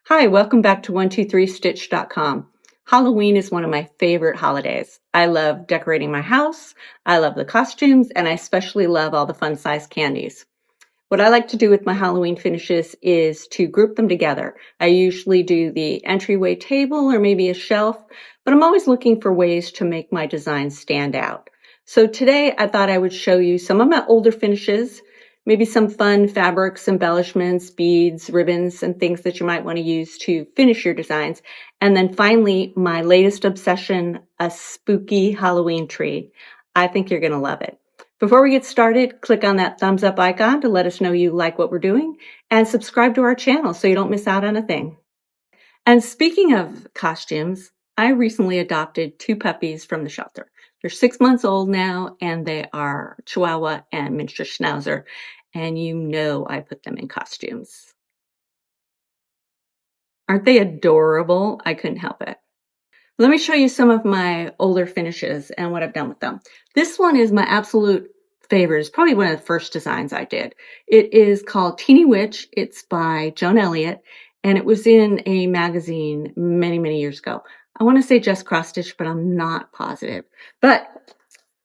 Hi, welcome back to 123stitch.com. Halloween is one of my favorite holidays. I love decorating my house, I love the costumes, and I especially love all the fun-sized candies. What I like to do with my Halloween finishes is to group them together. I usually do the entryway table or maybe a shelf, but I'm always looking for ways to make my designs stand out. So today I thought I would show you some of my older finishes, maybe some fun fabrics, embellishments, beads, ribbons, and things that you might want to use to finish your designs. And then finally, my latest obsession, a spooky Halloween tree. I think you're going to love it. Before we get started, click on that thumbs up icon to let us know you like what we're doing, and subscribe to our channel so you don't miss out on a thing. And speaking of costumes, I recently adopted two puppies from the shelter. They're 6 months old now, and they are Chihuahua and Miniature Schnauzer, and you know I put them in costumes. Aren't they adorable? I couldn't help it. Let me show you some of my older finishes and what I've done with them. This one is my absolute favorite. It's probably one of the first designs I did. It is called Teeny Witch. It's by Joan Elliott, and it was in a magazine many, many years ago. I want to say Just Cross Stitch, but I'm not positive. But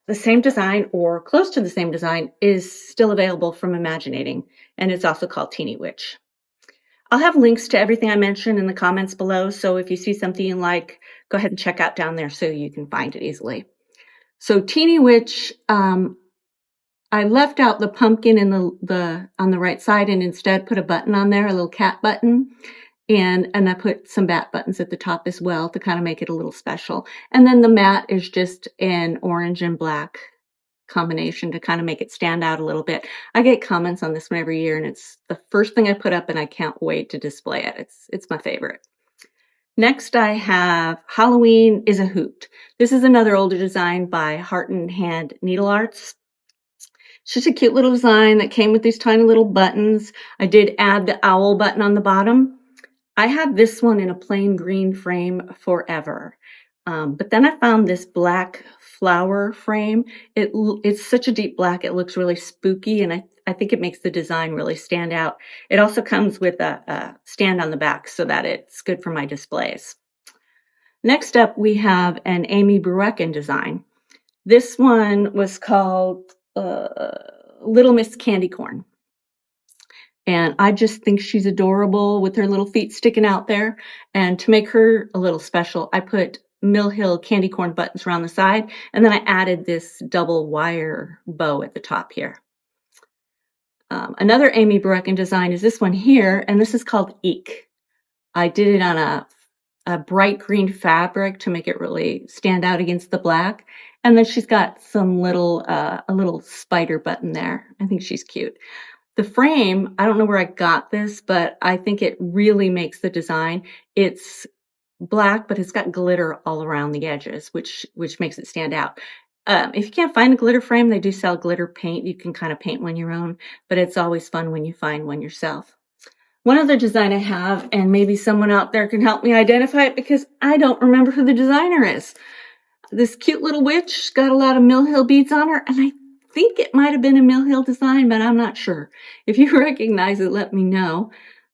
the same design, or close to the same design, is still available from Imaginating, and it's also called Teeny Witch. I'll have links to everything I mentioned in the comments below, so if you see something you like, go ahead and check out down there so you can find it easily. So Teeny Witch, I left out the pumpkin in the on the right side and instead put a button on there, a little cat button, and I put some bat buttons at the top as well to kind of make it a little special. And then the mat is just an orange and black combination to kind of make it stand out a little bit. I get comments on this one every year, and it's the first thing I put up, and I can't wait to display it. It's my favorite. Next, I have Halloween is a Hoot. This is another older design by Heart and Hand Needle Arts. It's just a cute little design that came with these tiny little buttons. I did add the owl button on the bottom. I had this one in a plain green frame forever. But then I found this black flower frame. It's such a deep black, it looks really spooky, and I think it makes the design really stand out. It also comes with a stand on the back so that it's good for my displays. Next up, we have an Amy Bruecken design. This one was called Little Miss Candy Corn. And I just think she's adorable with her little feet sticking out there. And to make her a little special, I put Mill Hill candy corn buttons around the side, and then I added this double wire bow at the top here. Another Amy Bruecken design is this one here, and this is called Eek. I did it on a bright green fabric to make it really stand out against the black, and then she's got some a little spider button there. I think she's cute. The frame, I don't know where I got this, but I think it really makes the design. It's black, but it's got glitter all around the edges, which makes it stand out. If you can't find a glitter frame, they do sell glitter paint. You can kind of paint one your own, but it's always fun when you find one yourself. One other design I have, and maybe someone out there can help me identify it because I don't remember who the designer is. This cute little witch got a lot of Mill Hill beads on her, and I think it might have been a Mill Hill design, but I'm not sure. If you recognize it, let me know.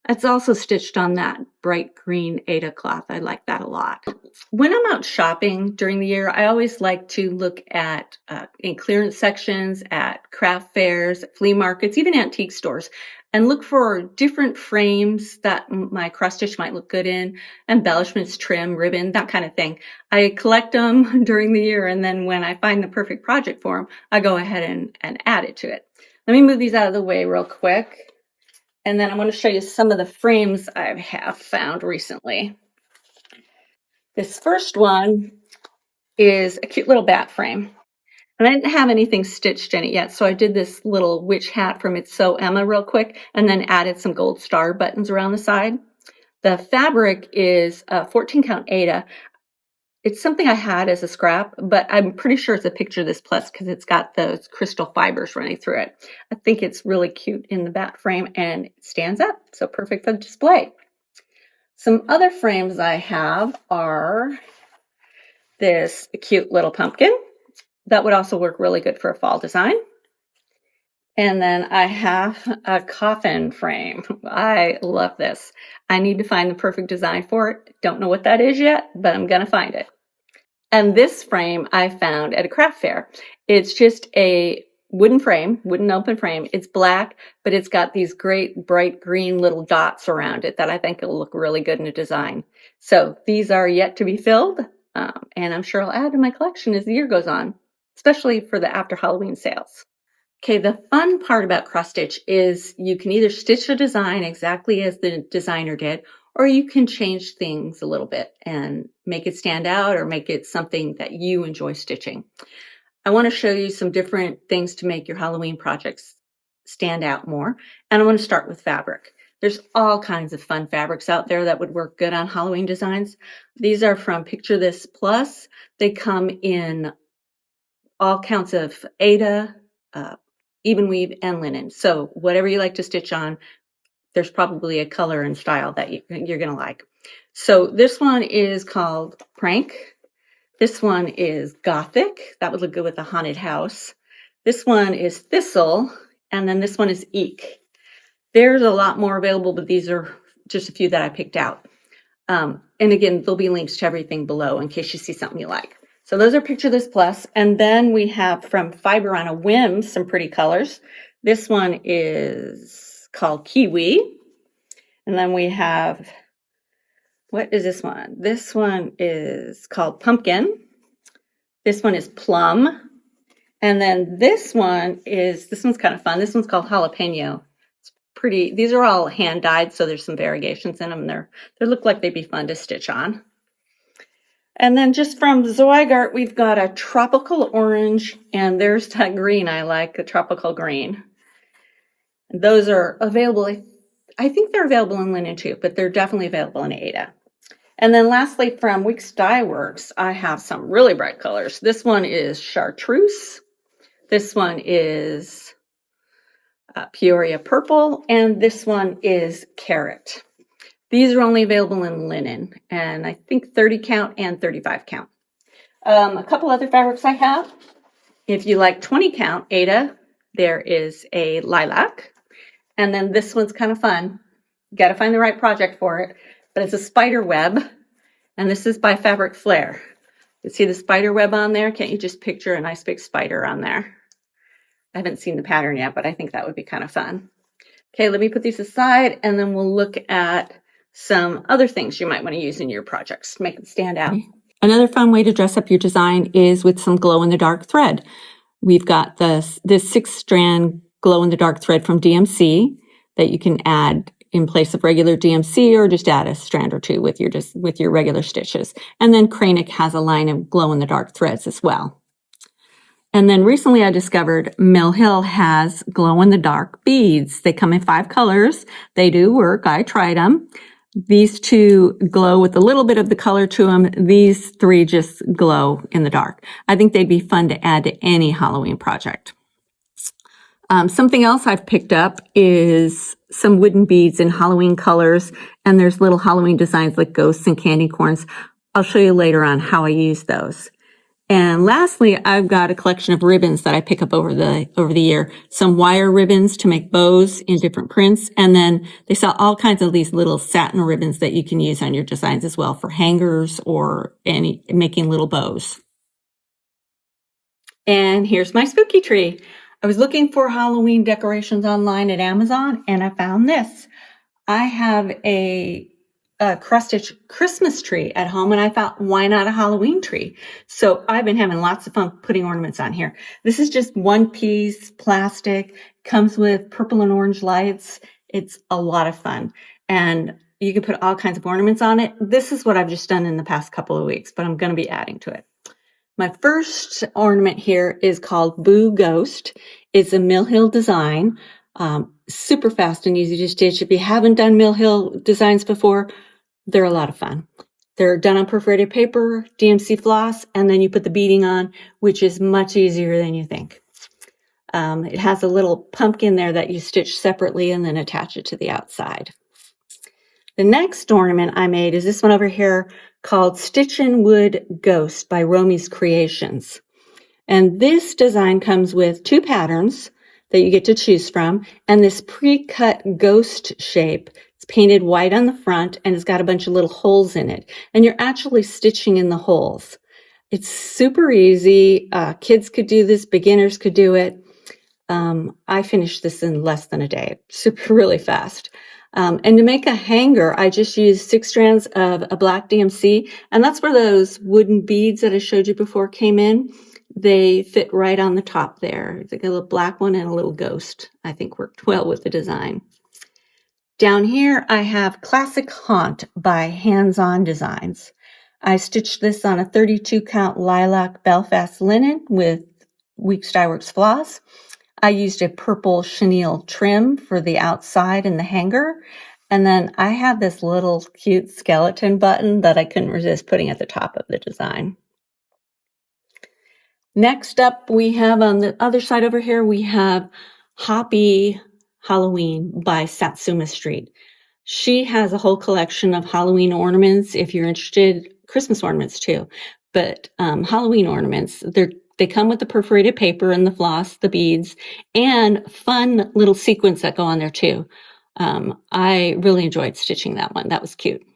It's also stitched on that bright green Aida cloth. I like that a lot. When I'm out shopping during the year, I always like to look at in clearance sections, at craft fairs, at flea markets, even antique stores, and look for different frames that my cross stitch might look good in, embellishments, trim, ribbon, that kind of thing. I collect them during the year, and then when I find the perfect project for them, I go ahead and add it to it. Let me move these out of the way real quick. And then I'm going to show you some of the frames I have found recently. This first one is a cute little bat frame. And I didn't have anything stitched in it yet, so I did this little witch hat from It's So Emma real quick, and then added some gold star buttons around the side. The fabric is 14 count Aida. It's something I had as a scrap, but I'm pretty sure it's a picture of this plus because it's got those crystal fibers running through it. I think it's really cute in the bat frame and it stands up, so perfect for the display. Some other frames I have are this cute little pumpkin. That would also work really good for a fall design. And then I have a coffin frame. I love this. I need to find the perfect design for it. Don't know what that is yet, but I'm going to find it. And this frame I found at a craft fair. It's just a wooden frame, wooden open frame. It's black, but it's got these great bright green little dots around it that I think will look really good in a design. So these are yet to be filled, and I'm sure I'll add to my collection as the year goes on, especially for the after Halloween sales. Okay, the fun part about cross stitch is you can either stitch a design exactly as the designer did, or you can change things a little bit and make it stand out or make it something that you enjoy stitching. I want to show you some different things to make your Halloween projects stand out more. And I want to start with fabric. There's all kinds of fun fabrics out there that would work good on Halloween designs. These are from Picture This Plus. They come in all counts of Aida, even weave, and linen. So whatever you like to stitch on, there's probably a color and style that you're going to like. So this one is called Prank. This one is Gothic. That would look good with a haunted house. This one is Thistle. And then this one is Eek. There's a lot more available, but these are just a few that I picked out. And again, there'll be links to everything below in case you see something you like. So those are Picture This Plus. And then we have from Fiber on a Whim some pretty colors. This one is called Kiwi. And then we have, what is this one? This one is called Pumpkin. This one is Plum. And then this one's kind of fun. This one's called Jalapeno. It's pretty, these are all hand dyed, so there's some variations in them. They look like they'd be fun to stitch on. And then just from Zweigart, we've got a tropical orange, and there's that green I like, the tropical green. And those are available. I think they're available in linen too, but they're definitely available in Aida. And then lastly, from Wix Dye Works, I have some really bright colors. This one is Chartreuse. This one is Peoria Purple, and this one is Carrot. These are only available in linen, and I think 30 count and 35 count. A couple other fabrics I have. If you like 20 count Aida, there is a lilac. And then this one's kind of fun. You got to find the right project for it, but it's a spider web, and this is by Fabric Flair. You see the spider web on there? Can't you just picture a nice big spider on there? I haven't seen the pattern yet, but I think that would be kind of fun. Okay, let me put these aside, and then we'll look at some other things you might want to use in your projects to make it stand out. Another fun way to dress up your design is with some glow-in-the-dark thread. We've got this 6-strand glow-in-the-dark thread from DMC that you can add in place of regular DMC, or just add a strand or two with your regular stitches. And then Kreinik has a line of glow-in-the-dark threads as well. And then recently I discovered Mill Hill has glow-in-the-dark beads. They come in 5 colors. They do work. I tried them. These 2 glow with a little bit of the color to them. These 3 just glow in the dark. I think they'd be fun to add to any Halloween project. Something else I've picked up is some wooden beads in Halloween colors, and there's little Halloween designs like ghosts and candy corns. I'll show you later on how I use those. And lastly, I've got a collection of ribbons that I pick up over the year. Some wire ribbons to make bows in different prints, and then they sell all kinds of these little satin ribbons that you can use on your designs as well for hangers or making little bows. And here's my spooky tree. I was looking for Halloween decorations online at Amazon, and I found this. I have a cross-stitch Christmas tree at home, and I thought, why not a Halloween tree? So I've been having lots of fun putting ornaments on here. This is just one piece plastic, comes with purple and orange lights. It's a lot of fun, and you can put all kinds of ornaments on it. This is what I've just done in the past couple of weeks, but I'm going to be adding to it. My first ornament here is called Boo Ghost. It's a Mill Hill design, super fast and easy to stitch. If you haven't done Mill Hill designs before, they're a lot of fun. They're done on perforated paper, DMC floss, and then you put the beading on, which is much easier than you think. It has a little pumpkin there that you stitch separately and then attach it to the outside. The next ornament I made is this one over here called Stitchin' Wood Ghost by Romy's Creations. And this design comes with 2 patterns. that you get to choose from, and this pre-cut ghost shape. It's painted white on the front, and it's got a bunch of little holes in it, and you're actually stitching in the holes. It's super easy. Kids could do this, beginners could do it. I finished this in less than a day, super really fast. And to make a hanger, I just used 6 strands of a black DMC, and that's where those wooden beads that I showed you before came in. They fit right on the top there. It's like a little black one and a little ghost, I think worked well with the design. Down here, I have Classic Haunt by Hands On Designs. I stitched this on a 32 count lilac Belfast linen with Weeks Dye Works floss. I used a purple chenille trim for the outside and the hanger. And then I have this little cute skeleton button that I couldn't resist putting at the top of the design. Next up, we have on the other side over here, we have Hoppy Halloween by Satsuma Street. She has a whole collection of Halloween ornaments. If you're interested, Christmas ornaments too, but Halloween ornaments, they come with the perforated paper and the floss, the beads, and fun little sequins that go on there too. I really enjoyed stitching that one. That was cute.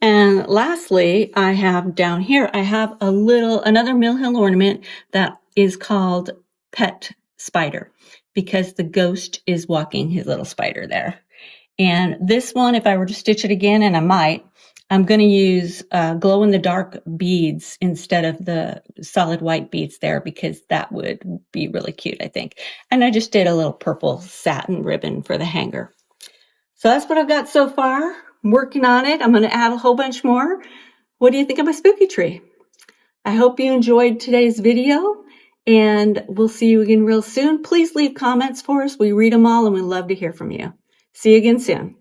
And lastly, I have down here, I have another Mill Hill ornament that is called Pet Spider, because the ghost is walking his little spider there. And this one, if I were to stitch it again, and I might, I'm going to use glow-in-the-dark beads instead of the solid white beads there, because that would be really cute, I think. And I just did a little purple satin ribbon for the hanger. So that's what I've got so far. I'm working on it. I'm going to add a whole bunch more. What do you think of my spooky tree? I hope you enjoyed today's video, and we'll see you again real soon. Please leave comments for us. We read them all, and we love to hear from you. See you again soon.